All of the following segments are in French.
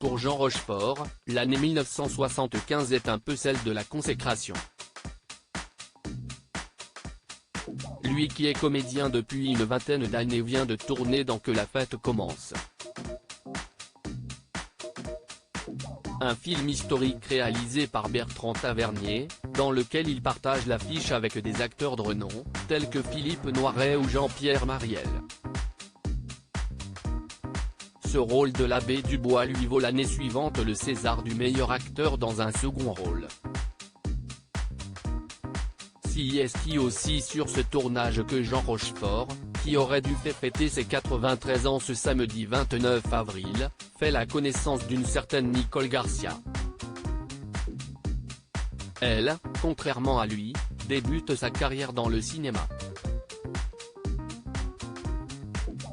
Pour Jean Rochefort, l'année 1975 est un peu celle de la consécration. Lui qui est comédien depuis une vingtaine d'années vient de tourner dans Que la fête commence. Un film historique réalisé par Bertrand Tavernier, dans lequel il partage l'affiche avec des acteurs de renom, tels que Philippe Noiret ou Jean-Pierre Mariel. Ce rôle de l'abbé Dubois lui vaut l'année suivante le César du meilleur acteur dans un second rôle. CIST aussi sur ce tournage que Jean Rochefort, qui aurait dû fêter ses 93 ans ce samedi 29 avril, fait la connaissance d'une certaine Nicole Garcia. Elle, contrairement à lui, débute sa carrière dans le cinéma.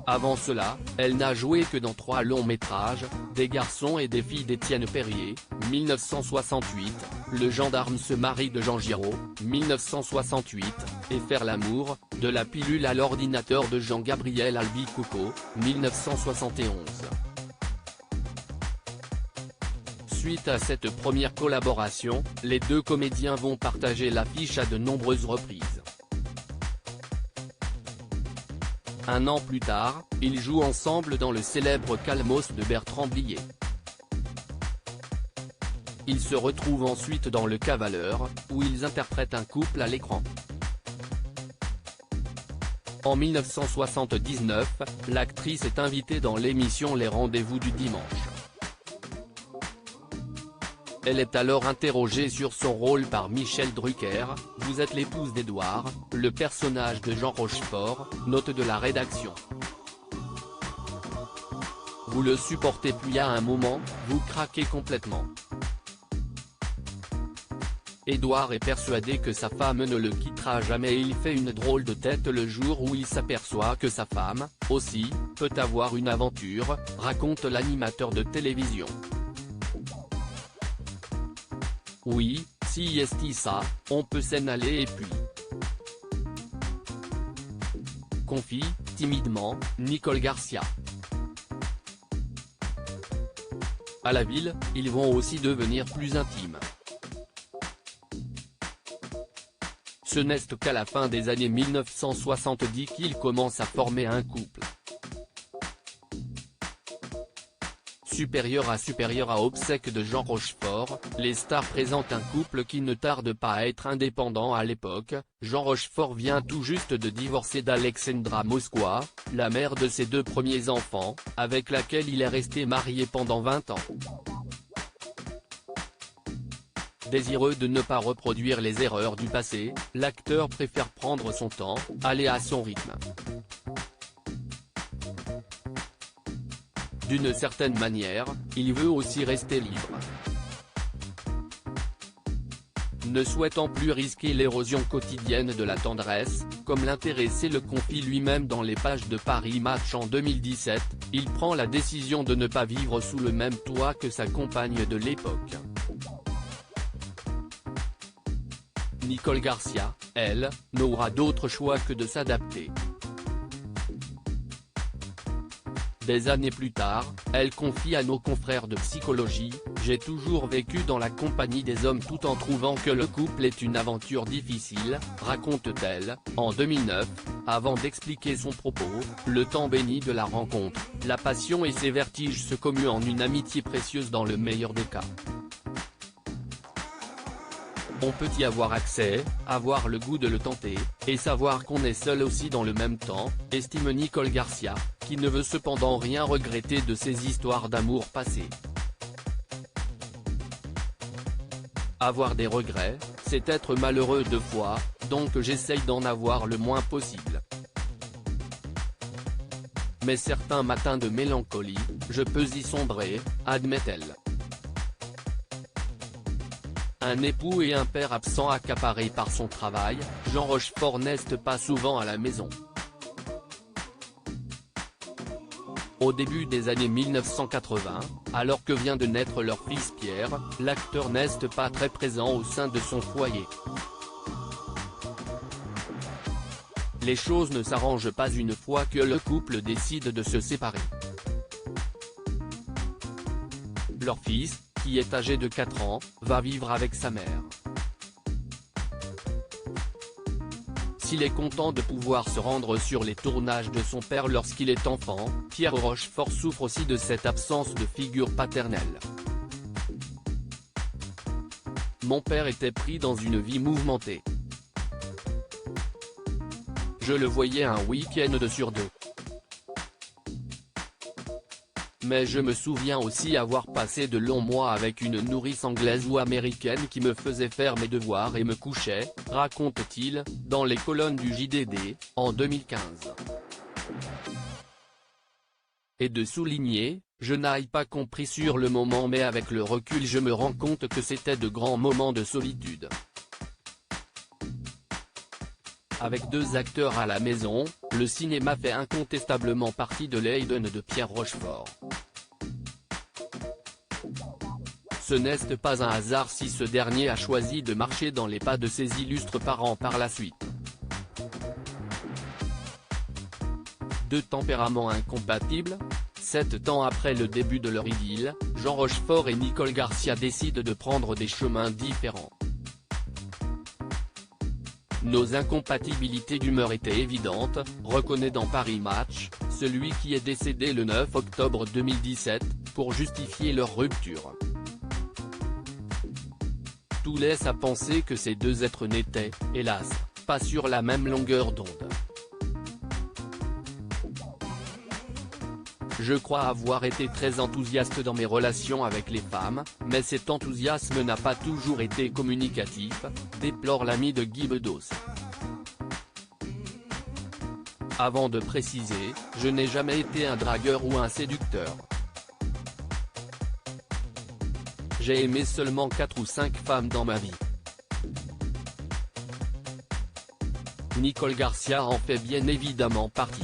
Avant cela, elle n'a joué que dans 3 longs métrages, Des garçons et des filles d'Étienne Perrier, 1968, Le gendarme se marie de Jean Giraud, 1968, et Faire l'amour, de la pilule à l'ordinateur de Jean-Gabriel Albicocco, 1971. Suite à cette première collaboration, les deux comédiens vont partager l'affiche à de nombreuses reprises. Un an plus tard, ils jouent ensemble dans le célèbre Calmos de Bertrand Blier. Ils se retrouvent ensuite dans Le Cavaleur, où ils interprètent un couple à l'écran. En 1979, l'actrice est invitée dans l'émission Les Rendez-vous du dimanche. Elle est alors interrogée sur son rôle par Michel Drucker, « Vous êtes l'épouse d'Édouard, le personnage de Jean Rochefort », note de la rédaction. Vous le supportez plus à un moment, vous craquez complètement. Édouard est persuadé que sa femme ne le quittera jamais et il fait une drôle de tête le jour où il s'aperçoit que sa femme, aussi, peut avoir une aventure, raconte l'animateur de télévision. Oui, si est ça, on peut s'en aller et puis. Confie, timidement, Nicole Garcia. À la ville, ils vont aussi devenir plus intimes. Ce n'est qu'à la fin des années 1970 qu'ils commencent à former un couple. Supérieur à obsèques de Jean Rochefort, les stars présentent un couple qui ne tarde pas à être indépendant à l'époque. Jean Rochefort vient tout juste de divorcer d'Alexandra Moskwa, la mère de ses 2 premiers enfants, avec laquelle il est resté marié pendant 20 ans. Désireux de ne pas reproduire les erreurs du passé, l'acteur préfère prendre son temps, aller à son rythme. D'une certaine manière, il veut aussi rester libre. Ne souhaitant plus risquer l'érosion quotidienne de la tendresse, comme l'intéressé le confie lui-même dans les pages de Paris Match en 2017, il prend la décision de ne pas vivre sous le même toit que sa compagne de l'époque. Nicole Garcia, elle, n'aura d'autre choix que de s'adapter. Des années plus tard, elle confie à nos confrères de Psychologie, « J'ai toujours vécu dans la compagnie des hommes tout en trouvant que le couple est une aventure difficile », raconte-t-elle, en 2009, avant d'expliquer son propos, le temps béni de la rencontre, la passion et ses vertiges se commuent en une amitié précieuse dans le meilleur des cas. On peut y avoir accès, avoir le goût de le tenter, et savoir qu'on est seul aussi dans le même temps, estime Nicole Garcia, qui ne veut cependant rien regretter de ses histoires d'amour passées. Avoir des regrets, c'est être malheureux 2 fois, donc j'essaye d'en avoir le moins possible. Mais certains matins de mélancolie, je peux y sombrer, admet-elle. Un époux et un père absent accaparés par son travail, Jean Rochefort n'est pas souvent à la maison. Au début des années 1980, alors que vient de naître leur fils Pierre, l'acteur n'est pas très présent au sein de son foyer. Les choses ne s'arrangent pas une fois que le couple décide de se séparer. Leur fils, qui est âgé de 4 ans, va vivre avec sa mère. S'il est content de pouvoir se rendre sur les tournages de son père lorsqu'il est enfant, Pierre Rochefort souffre aussi de cette absence de figure paternelle. Mon père était pris dans une vie mouvementée. Je le voyais un week-end sur 2. Mais je me souviens aussi avoir passé de longs mois avec une nourrice anglaise ou américaine qui me faisait faire mes devoirs et me couchait, raconte-t-il, dans les colonnes du JDD, en 2015. Et de souligner, je n'ai pas compris sur le moment mais avec le recul je me rends compte que c'était de grands moments de solitude. Avec 2 acteurs à la maison, le cinéma fait incontestablement partie de l'Eden de Pierre Rochefort. Ce n'est pas un hasard si ce dernier a choisi de marcher dans les pas de ses illustres parents par la suite. 2 tempéraments incompatibles. 7 ans après le début de leur idylle, Jean Rochefort et Nicole Garcia décident de prendre des chemins différents. Nos incompatibilités d'humeur étaient évidentes, reconnaît dans Paris Match, celui qui est décédé le 9 octobre 2017, pour justifier leur rupture. Tout laisse à penser que ces 2 êtres n'étaient, hélas, pas sur la même longueur d'onde. Je crois avoir été très enthousiaste dans mes relations avec les femmes, mais cet enthousiasme n'a pas toujours été communicatif, déplore l'ami de Guy Bedos. Avant de préciser, je n'ai jamais été un dragueur ou un séducteur. J'ai aimé seulement 4 ou 5 femmes dans ma vie. Nicole Garcia en fait bien évidemment partie.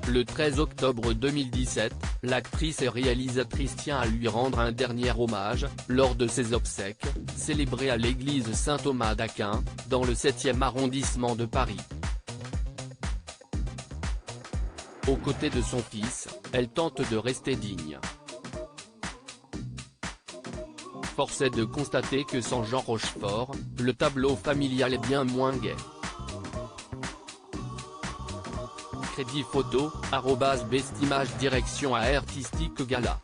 Le 13 octobre 2017, l'actrice et réalisatrice tient à lui rendre un dernier hommage, lors de ses obsèques, célébrées à l'église Saint-Thomas d'Aquin, dans le 7e arrondissement de Paris. Aux côtés de son fils, elle tente de rester digne. Force est de constater que sans Jean Rochefort, le tableau familial est bien moins gai. Crédit photo, @bestimage direction à Artistique Gala.